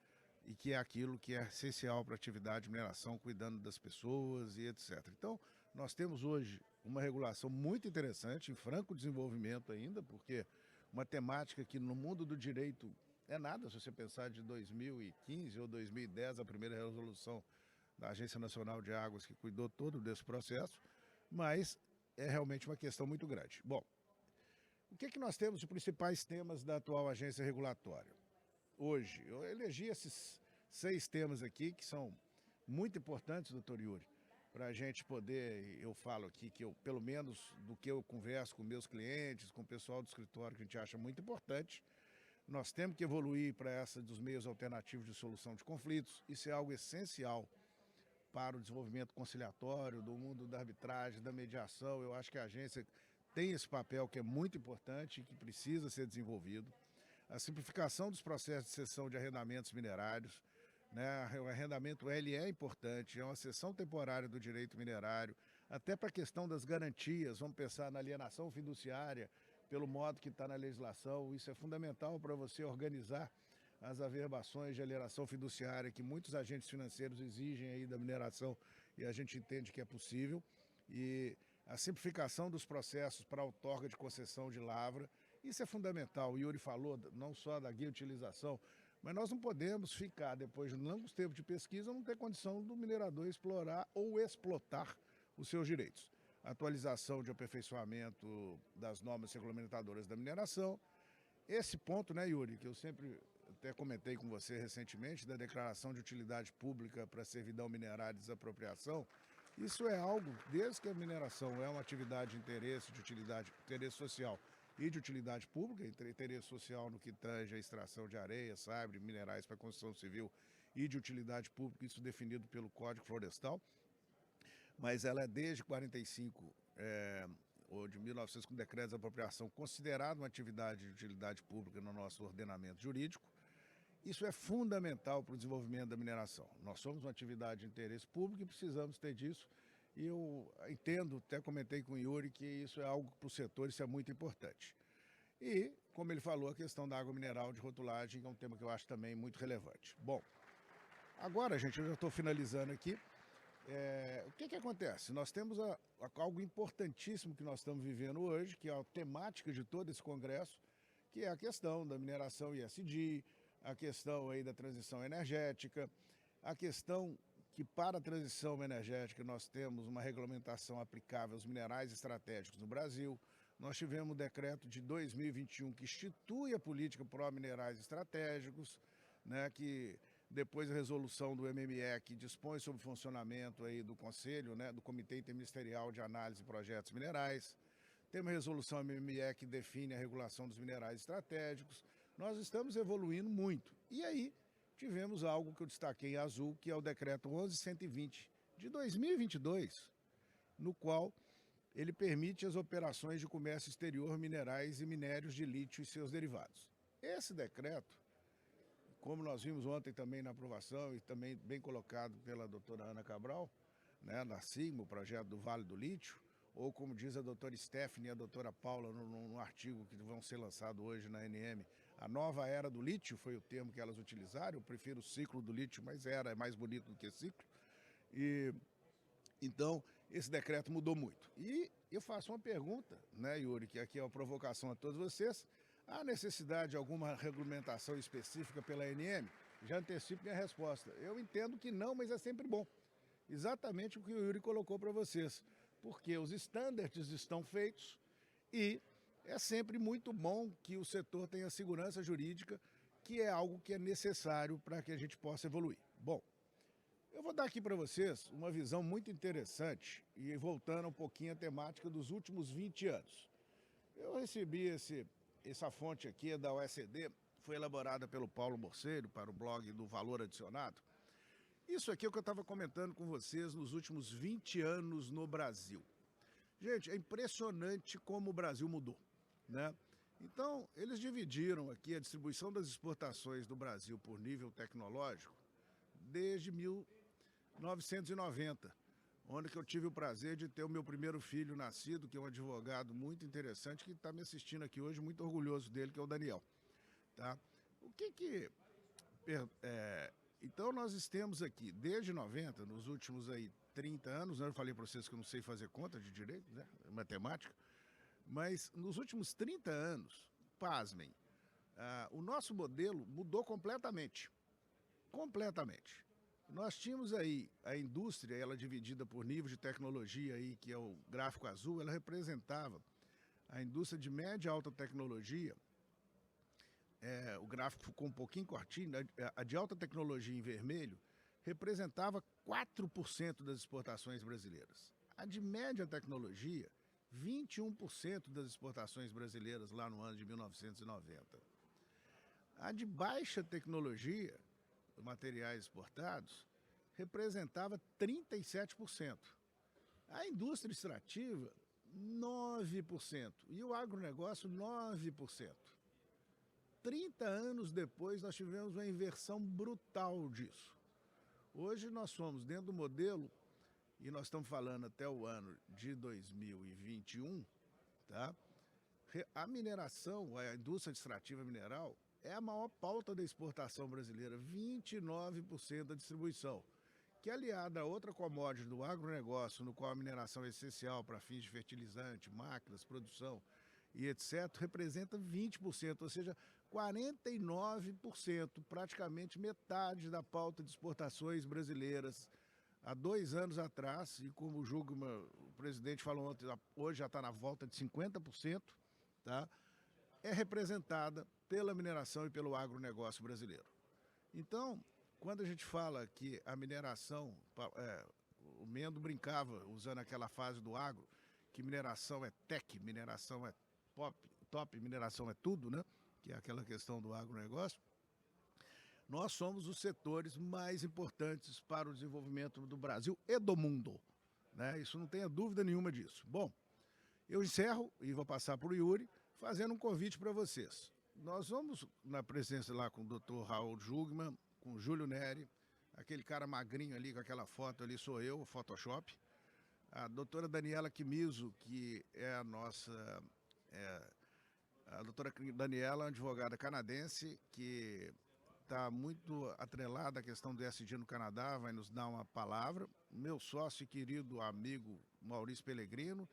e que é aquilo que é essencial para a atividade de mineração, cuidando das pessoas e etc. Então, nós temos hoje uma regulação muito interessante, em franco desenvolvimento ainda, porque uma temática que no mundo do direito é nada, se você pensar de 2015 ou 2010, a primeira resolução da Agência Nacional de Águas que cuidou todo desse processo, mas é realmente uma questão muito grande. Bom, o que nós temos de principais temas da atual agência regulatória? Hoje, eu elegi esses 6 temas aqui, que são muito importantes, doutor Yuri, para a gente poder, eu falo aqui que eu, pelo menos do que eu converso com meus clientes, com o pessoal do escritório, que a gente acha muito importante, nós temos que evoluir para essa dos meios alternativos de solução de conflitos. Isso é algo essencial para o desenvolvimento conciliatório, do mundo da arbitragem, da mediação. Eu acho que a agência tem esse papel que é muito importante e que precisa ser desenvolvido. A simplificação dos processos de cessão de arrendamentos minerários, né? O arrendamento ele é importante, é uma cessão temporária do direito minerário, até para a questão das garantias, vamos pensar na alienação fiduciária, pelo modo que está na legislação, isso é fundamental para você organizar as averbações de alienação fiduciária que muitos agentes financeiros exigem aí da mineração, e a gente entende que é possível. E a simplificação dos processos para a outorga de concessão de lavra, isso é fundamental. O Yuri falou não só da guia de utilização, mas nós não podemos ficar, depois de longos tempos de pesquisa, não ter condição do minerador explorar ou explotar os seus direitos. Atualização de aperfeiçoamento das normas regulamentadoras da mineração. Esse ponto, né, Yuri, que eu sempre até comentei com você recentemente, da declaração de utilidade pública para servidão minerária e desapropriação, isso é algo, desde que a mineração é uma atividade de interesse, interesse social e de utilidade pública, interesse social no que tange a extração de areia, saibro, minerais para construção civil e de utilidade pública, isso definido pelo Código Florestal, mas ela é desde 45, ou de 1900, com decreto de apropriação, considerada uma atividade de utilidade pública no nosso ordenamento jurídico. Isso é fundamental para o desenvolvimento da mineração. Nós somos uma atividade de interesse público e precisamos ter disso. E eu entendo, até comentei com o Yuri, que isso é algo para o setor, isso é muito importante. E, como ele falou, a questão da água mineral de rotulagem, que é um tema que eu acho também muito relevante. Bom, agora, gente, eu já estou finalizando aqui. O que acontece? Nós temos algo importantíssimo que nós estamos vivendo hoje, que é a temática de todo esse congresso, que é a questão da mineração ESG, a questão aí da transição energética, a questão que para a transição energética nós temos uma regulamentação aplicável aos minerais estratégicos no Brasil. Nós tivemos o decreto de 2021 que institui a política pró-minerais estratégicos, né, que depois a resolução do MME que dispõe sobre o funcionamento aí do Conselho, né, do Comitê Interministerial de Análise de Projetos Minerais. Temos a resolução MME que define a regulação dos minerais estratégicos. Nós estamos evoluindo muito. E aí tivemos algo que eu destaquei em azul, que é o decreto 11.120 de 2022, no qual ele permite as operações de comércio exterior, minerais e minérios de lítio e seus derivados. Esse decreto, como nós vimos ontem também na aprovação e também bem colocado pela doutora Ana Cabral, né, na Sigma, o projeto do Vale do Lítio, ou como diz a doutora Stephanie e a doutora Paula no artigo que vão ser lançado hoje na NM, a nova era do lítio foi o termo que elas utilizaram. Eu prefiro o ciclo do lítio, mas era é mais bonito do que ciclo. E então esse decreto mudou muito. E eu faço uma pergunta, né, Yuri, que aqui é uma provocação a todos vocês. Há necessidade de alguma regulamentação específica pela ANM? Já antecipo minha resposta. Eu entendo que não, mas é sempre bom. Exatamente o que o Yuri colocou para vocês. Porque os estándares estão feitos e é sempre muito bom que o setor tenha segurança jurídica, que é algo que é necessário para que a gente possa evoluir. Bom, eu vou dar aqui para vocês uma visão muito interessante e voltando um pouquinho à temática dos últimos 20 anos. Eu recebi essa fonte aqui da OECD, foi elaborada pelo Paulo Morcelho para o blog do Valor Adicionado. Isso aqui é o que eu estava comentando com vocês nos últimos 20 anos no Brasil. Gente, é impressionante como o Brasil mudou, né? Então, eles dividiram aqui a distribuição das exportações do Brasil por nível tecnológico desde 1990, onde que eu tive o prazer de ter o meu primeiro filho nascido, que é um advogado muito interessante, que está me assistindo aqui hoje, muito orgulhoso dele, que é o Daniel. Tá? Então nós temos aqui, desde 90, nos últimos aí 30 anos, né, eu falei para vocês que eu não sei fazer conta de direito, né, matemática, mas nos últimos 30 anos, pasmem, o nosso modelo mudou completamente. Completamente. Nós tínhamos aí a indústria, ela dividida por nível de tecnologia, aí, que é o gráfico azul, ela representava a indústria de média e alta tecnologia. O gráfico ficou um pouquinho cortinho, né? A de alta tecnologia em vermelho representava 4% das exportações brasileiras. A de média tecnologia, 21% das exportações brasileiras lá no ano de 1990. A de baixa tecnologia, materiais exportados, representava 37%. A indústria extrativa, 9%. E o agronegócio, 9%. 30 anos depois, nós tivemos uma inversão brutal disso. Hoje nós somos dentro do modelo, e nós estamos falando até o ano de 2021, tá? A mineração, a indústria extrativa mineral, é a maior pauta da exportação brasileira, 29% da distribuição, que aliada a outra commodity do agronegócio, no qual a mineração é essencial para fins de fertilizante, máquinas, produção e etc., representa 20%, ou seja, 49%, praticamente metade da pauta de exportações brasileiras. Há 2 anos atrás, e como o presidente falou ontem, hoje já está na volta de 50%, tá? É representada pela mineração e pelo agronegócio brasileiro. Então, quando a gente fala que a mineração, o Mendo brincava, usando aquela fase do agro, que mineração é tech, mineração é top, mineração é tudo, né? Que é aquela questão do agronegócio, nós somos os setores mais importantes para o desenvolvimento do Brasil e do mundo, né? Isso não tenha dúvida nenhuma disso. Bom, eu encerro e vou passar para o Yuri, fazendo um convite para vocês. Nós vamos na presença lá com o Dr. Raul Jugman, com o Júlio Neri, aquele cara magrinho ali com aquela foto ali sou eu, o Photoshop. A doutora Daniela Quimizo, que é a nossa... a doutora Daniela, advogada canadense, que está muito atrelada à questão do ESG no Canadá, vai nos dar uma palavra. Meu sócio e querido amigo Maurício Pellegrino,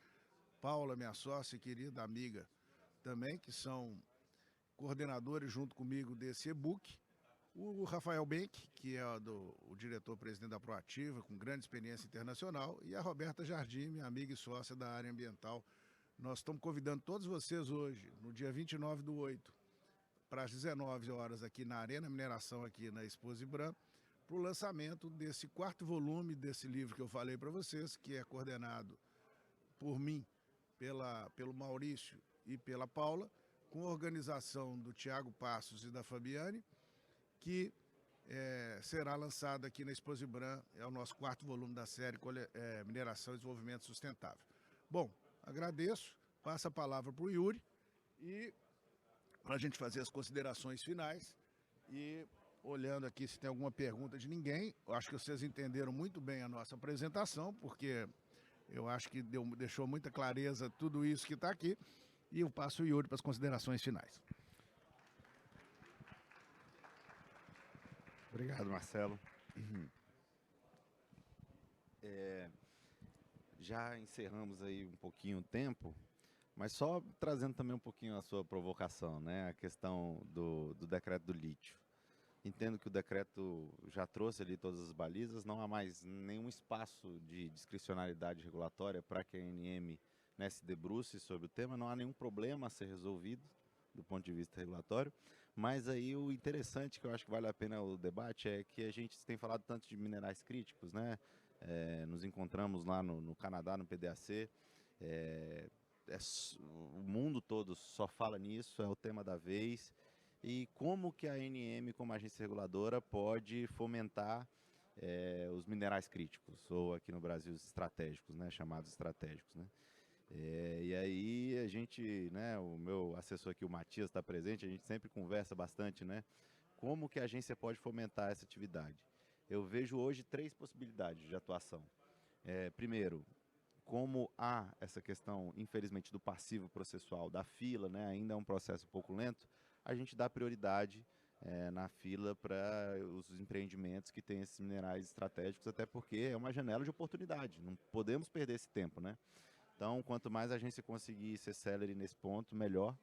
Paula, minha sócia e querida amiga também, que são coordenadores junto comigo desse e-book. O Rafael Benck, que é o diretor-presidente da Proativa, com grande experiência internacional, e a Roberta Jardim, minha amiga e sócia da área ambiental. Nós estamos convidando todos vocês hoje, no dia 29/8, para as 19 horas aqui na Arena Mineração, aqui na Expo Zibram, para o lançamento desse 4º volume desse livro que eu falei para vocês, que é coordenado por mim, pelo Maurício e pela Paula, com a organização do Tiago Passos e da Fabiane, que será lançado aqui na Expo Zibram, é o nosso 4º volume da série Mineração e Desenvolvimento Sustentável. Bom, agradeço, passo a palavra para o Yuri, e para a gente fazer as considerações finais, e olhando aqui se tem alguma pergunta de ninguém. Eu acho que vocês entenderam muito bem a nossa apresentação, porque eu acho que deixou muita clareza tudo isso que está aqui, e eu passo o Yuri para as considerações finais. Obrigado, Marcelo. Já encerramos aí um pouquinho o tempo, mas só trazendo também um pouquinho a sua provocação, né? A questão do decreto do lítio. Entendo que o decreto já trouxe ali todas as balizas, não há mais nenhum espaço de discricionalidade regulatória para que a ANM, né, se debruce sobre o tema, não há nenhum problema a ser resolvido do ponto de vista regulatório, mas aí o interessante, que eu acho que vale a pena o debate, é que a gente tem falado tanto de minerais críticos, né? Nos encontramos lá no Canadá, no PDAC, o mundo todo só fala nisso, é o tema da vez, e como que a ANM, como agência reguladora, pode fomentar os minerais críticos, ou aqui no Brasil os estratégicos, né, chamados estratégicos, né? E aí a gente, né, o meu assessor aqui, o Matias, está presente, a gente sempre conversa bastante, né, como que a agência pode fomentar essa atividade. Eu vejo hoje 3 possibilidades de atuação. Primeiro, como há essa questão, infelizmente, do passivo processual da fila, né, ainda é um processo um pouco lento, a gente dá prioridade na fila para os empreendimentos que têm esses minerais estratégicos, até porque é uma janela de oportunidade, não podemos perder esse tempo, né? Então, quanto mais a agência conseguir ser célere nesse ponto, melhor.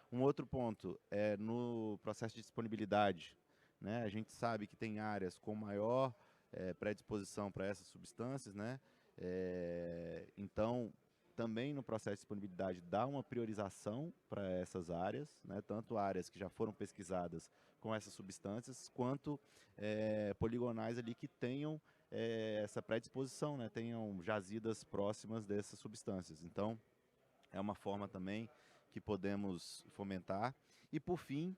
Um outro ponto é no processo de disponibilidade, né? A gente sabe que tem áreas com maior predisposição para essas substâncias, né? Então, também no processo de disponibilidade, dá uma priorização para essas áreas, né? Tanto áreas que já foram pesquisadas com essas substâncias, quanto poligonais ali que tenham essa predisposição, né? Tenham jazidas próximas dessas substâncias. Então, é uma forma também que podemos fomentar. E, por fim,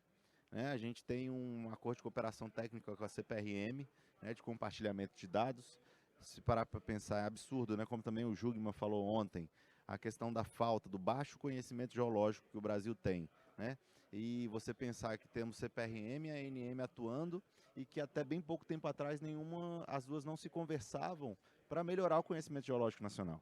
né, a gente tem um acordo de cooperação técnica com a CPRM, né, de compartilhamento de dados. Se parar para pensar, é absurdo, né? Como também o Jugman falou ontem, a questão da falta, do baixo conhecimento geológico que o Brasil tem, né? E você pensar que temos CPRM e a ANM atuando, e que até bem pouco tempo atrás as duas não se conversavam para melhorar o conhecimento geológico nacional.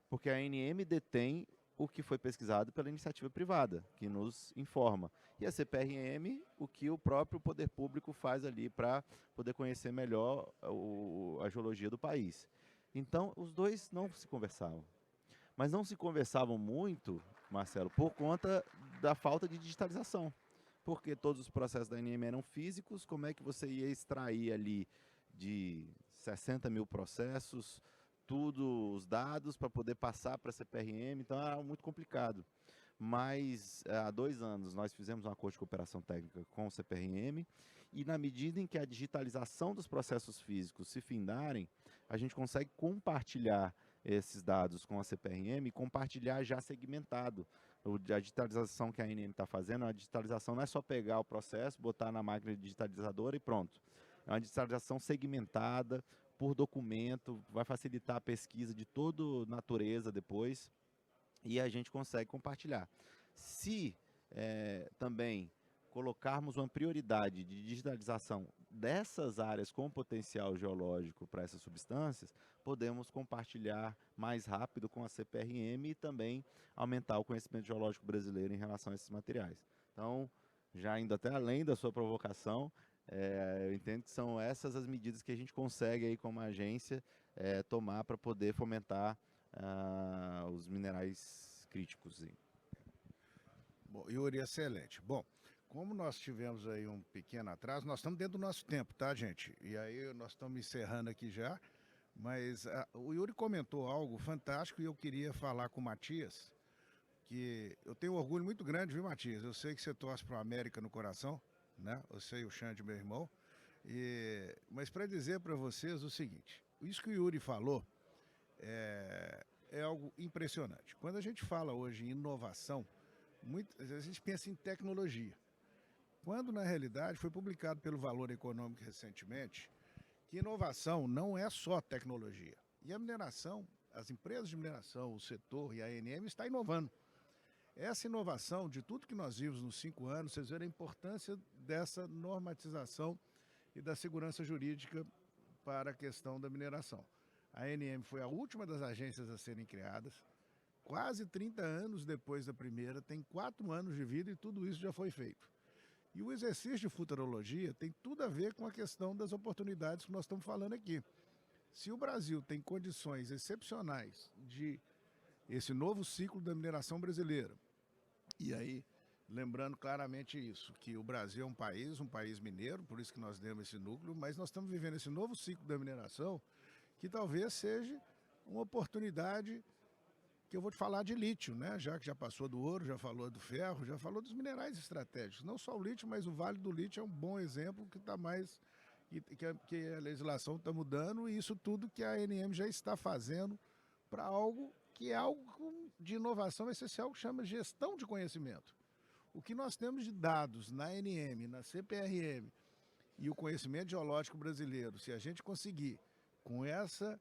Porque a ANM detém o que foi pesquisado pela iniciativa privada, que nos informa. E a CPRM, o que o próprio poder público faz ali para poder conhecer melhor a geologia do país. Então, os dois não se conversavam. Mas não se conversavam muito, Marcelo, por conta da falta de digitalização. Porque todos os processos da ANM eram físicos, como é que você ia extrair ali de 60 mil processos, os dados para poder passar para a CPRM, então era muito complicado. Mas há 2 anos nós fizemos um acordo de cooperação técnica com o CPRM, e na medida em que a digitalização dos processos físicos se findarem, a gente consegue compartilhar esses dados com a CPRM e compartilhar já segmentado. A digitalização que a ANM está fazendo, a digitalização não é só pegar o processo, botar na máquina digitalizadora e pronto. É uma digitalização segmentada, por documento, vai facilitar a pesquisa de toda natureza depois, e a gente consegue compartilhar. Se também colocarmos uma prioridade de digitalização dessas áreas com potencial geológico para essas substâncias, podemos compartilhar mais rápido com a CPRM e também aumentar o conhecimento geológico brasileiro em relação a esses materiais. Então, já indo até além da sua provocação, eu entendo que são essas as medidas que a gente consegue aí como agência tomar para poder fomentar os minerais críticos. Sim. Bom, Yuri, excelente. Bom, como nós tivemos aí um pequeno atraso, nós estamos dentro do nosso tempo, tá, gente? E aí nós estamos encerrando aqui já, mas o Yuri comentou algo fantástico e eu queria falar com o Matias, que eu tenho um orgulho muito grande, viu, Matias? Eu sei que você torce para o América no coração, né? Eu sei o Xande, meu irmão. Mas para dizer para vocês o seguinte, isso que o Yuri falou é algo impressionante. Quando a gente fala hoje em inovação, muitas vezes a gente pensa em tecnologia. Quando, na realidade, foi publicado pelo Valor Econômico recentemente, que inovação não é só tecnologia. E a mineração, as empresas de mineração, o setor e a ANM está inovando. Essa inovação, de tudo que nós vimos nos 5 anos, vocês viram a importância dessa normatização e da segurança jurídica para a questão da mineração. A ANM foi a última das agências a serem criadas, quase 30 anos depois da primeira, tem 4 anos de vida e tudo isso já foi feito. E o exercício de futurologia tem tudo a ver com a questão das oportunidades que nós estamos falando aqui. Se o Brasil tem condições excepcionais de esse novo ciclo da mineração brasileira, e aí, lembrando claramente isso, que o Brasil é um país mineiro, por isso que nós demos esse núcleo, mas nós estamos vivendo esse novo ciclo da mineração, que talvez seja uma oportunidade que eu vou te falar de lítio, né? Já que já passou do ouro, já falou do ferro, já falou dos minerais estratégicos. Não só o lítio, mas o Vale do Lítio é um bom exemplo que está mais... que a legislação está mudando e isso tudo que a ANM já está fazendo para algo que é algo de inovação essencial que chama gestão de conhecimento. O que nós temos de dados na ANM, na CPRM e o conhecimento geológico brasileiro, se a gente conseguir, com essa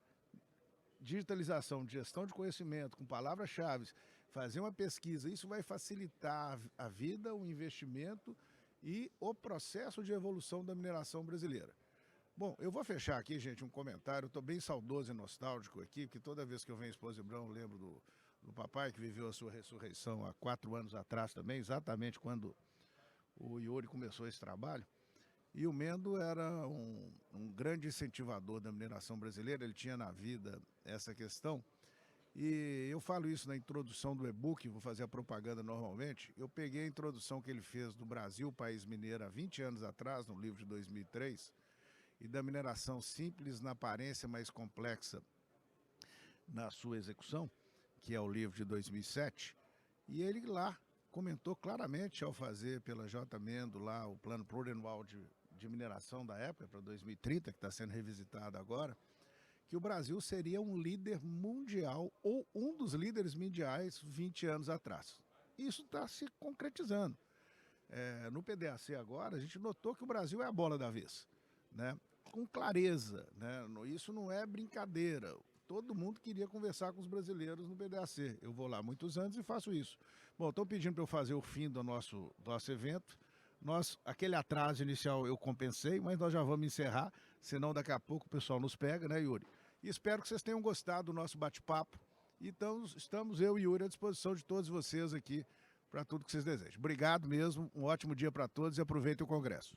digitalização de gestão de conhecimento, com palavras-chave, fazer uma pesquisa, isso vai facilitar a vida, o investimento e o processo de evolução da mineração brasileira. Bom, eu vou fechar aqui, gente, um comentário. Eu estou bem saudoso e nostálgico aqui, porque toda vez que eu venho em Explosivo Brão, eu lembro do papai que viveu a sua ressurreição há 4 anos atrás também, exatamente quando o Yuri começou esse trabalho. E o Mendo era um grande incentivador da mineração brasileira, ele tinha na vida essa questão. E eu falo isso na introdução do e-book, vou fazer a propaganda normalmente. Eu peguei a introdução que ele fez do Brasil, país mineiro, há 20 anos atrás, no livro de 2003, e da mineração simples na aparência, mais complexa na sua execução, que é o livro de 2007, e ele lá comentou claramente ao fazer pela J. Mendo lá o plano plurianual de mineração da época, para 2030, que está sendo revisitado agora, que o Brasil seria um líder mundial ou um dos líderes mundiais 20 anos atrás. Isso está se concretizando. No PDAC agora, a gente notou que o Brasil é a bola da vez, né? Com clareza, né? Isso não é brincadeira. Todo mundo queria conversar com os brasileiros no PDAC. Eu vou lá há muitos anos e faço isso. Bom, estão pedindo para eu fazer o fim do nosso evento. Aquele atraso inicial eu compensei, mas nós já vamos encerrar, senão daqui a pouco o pessoal nos pega, né, Yuri? E espero que vocês tenham gostado do nosso bate-papo. Então, estamos eu e Yuri à disposição de todos vocês aqui para tudo que vocês desejam. Obrigado mesmo, um ótimo dia para todos e aproveitem o congresso.